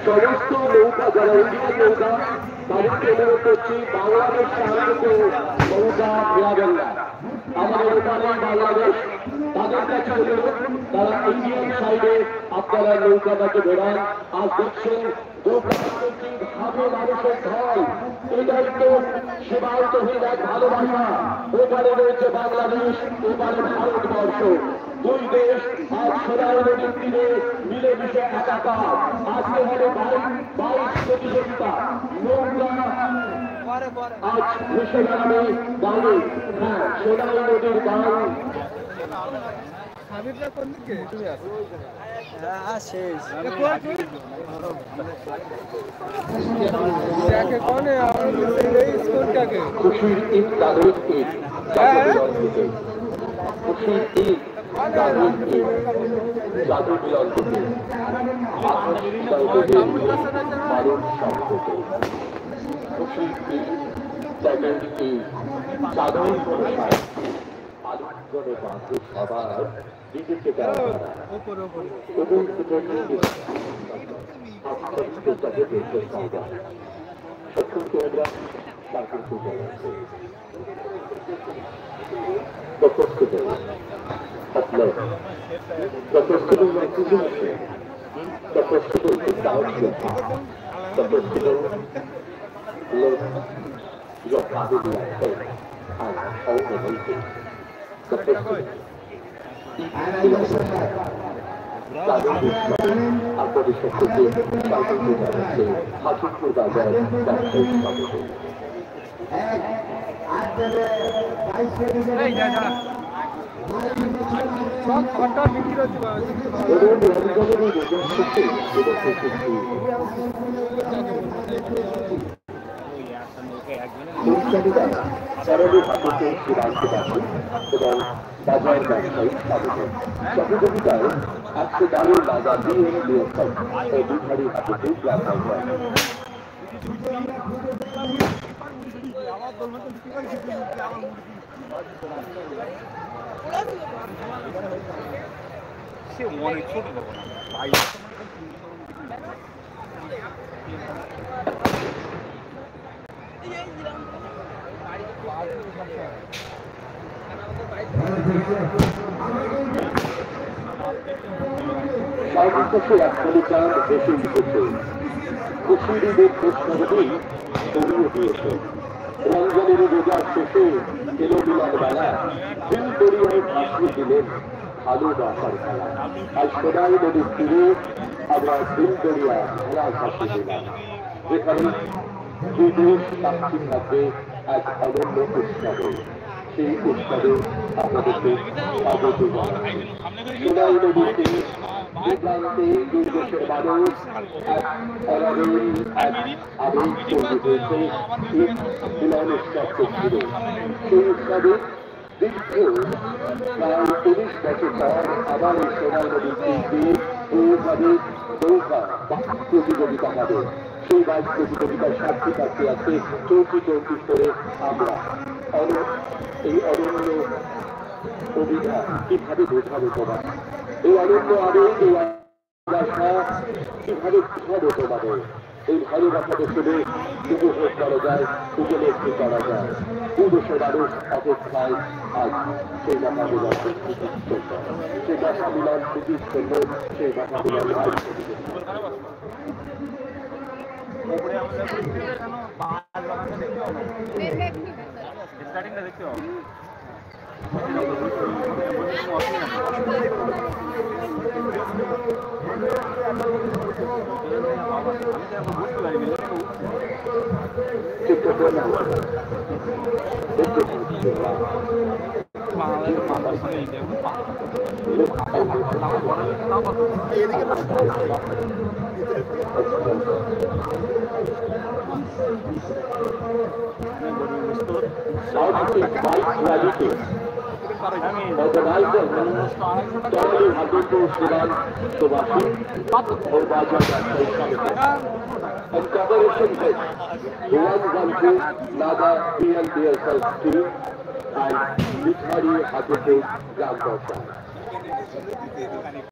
সমস্ত নৌকা যারা ইন্ডিয়ান নৌকা তাদেরকে অনুরোধ করছি বাংলাদেশ সাহায্যকে নৌকা দেওয়াবেন না। আমাদের ওখানে বাংলাদেশ তাদের কাছে অনুরোধ তারা ইন্ডিয়ান সাইডে আপনারা নৌকাটাকে বেড়ান। আজ দেখছেন ভাবে মানুষের ঢল এটাই তো সীমান্তহীন এক ভালোবাসা। ওখানে রয়েছে বাংলাদেশ, ওখানে ভারতবর্ষ, দুই দেশ আজ সোনার নদীর তীরে মিলেমিশে একাকার। আজকে হবে 22 প্রতিযোগিতা নৌকা আজ ভেসে বেড়াবে গানে। হ্যাঁ, সোনার নদীর গান খুশির ঈদ তাদের ঈদ, খুশির ঈদ তাদের ঈদ, জাদু মিলন থেকে ভারত সম্পর্কে খুশির ঈদ তাদের ঈদ, সাধারণ আলোচনে বাঁধে সবার নিজেকে দেওয়া এবং সকলকে আমরা স্বাগত জানাচ্ছি। প্রকৃত আপনার প্রকৃত আছে প্রকৃত দাওয়াত প্রকৃত लोग जो काबिल है आज और नहीं है আপনাদের সকলকে স্বাগত জানাচ্ছি হাকিমপুর বাজার ব্যবসায়িক সমিতি। এবং বাজার ব্যবসায়িক সমিতি সহযোগিতায় আজকে দারুণ বাজার দিয়ে নিয়োগ ও দুধারী হাতে গ্রাম পঞ্চায়েত সে অনেক ছোট তখন ভাই সর্বশেষে এক কলিকার বেশি উঠেছে খুশির ঈদের প্রশ্নগুলি ছড়িয়ে দিয়েছে। রমজানের রোজার শেষে এলো মিলন বেলা, দিল দরিয়ায় ভাসিয়ে দিলেন ভালোবাসার খেলা। আজ সোনাই নদীর তীরে আমরা দিল দরিয়া খেলা ভাসিয়ে দিলাম, যেখানে দুই দেশ সাক্ষী থাকবে এক অনন্য উৎসবে। সেই উৎসবে আপনাদেরকে স্বাগত জানাচ্ছি। সোনাই নদীর তীরে বিভ্রান্তে দুই দেশের মানুষ এক অনাবিল এক আবেগ তৈরি হয়েছে ঈদ মিলন উৎসবকে ঘিরে। সেই উৎসবে দীর্ঘ প্রায় ৩০ বছর পর আবার এই সোনাই নদীর তীরে এইভাবে নৌকা প্রতিযোগিতা হবে। সেই বাইক প্রতিযোগিতার সাক্ষী থাকতে আছে চৌকি করে আমরা এই অনন্য কবিতা কিভাবে বোঝাবো তোমার, এই অনন্য আবেগ এই ভালোবাসা কিভাবে বোঝাবো তোমাদের। এই ভালোবাসাকে শুধু উপভোগ করা যায়, উপলব্ধি করা যায়। দুদেশের মানুষ অপেক্ষায় আজ সেই দেখা মিলন সেই দেখা মিলন স্মৃতির জন্য সেই দেখা মিলন দেখতে in collaboration with Bhuvan Nada BNDSL team and Mithari Hatipur Gram Panchayat.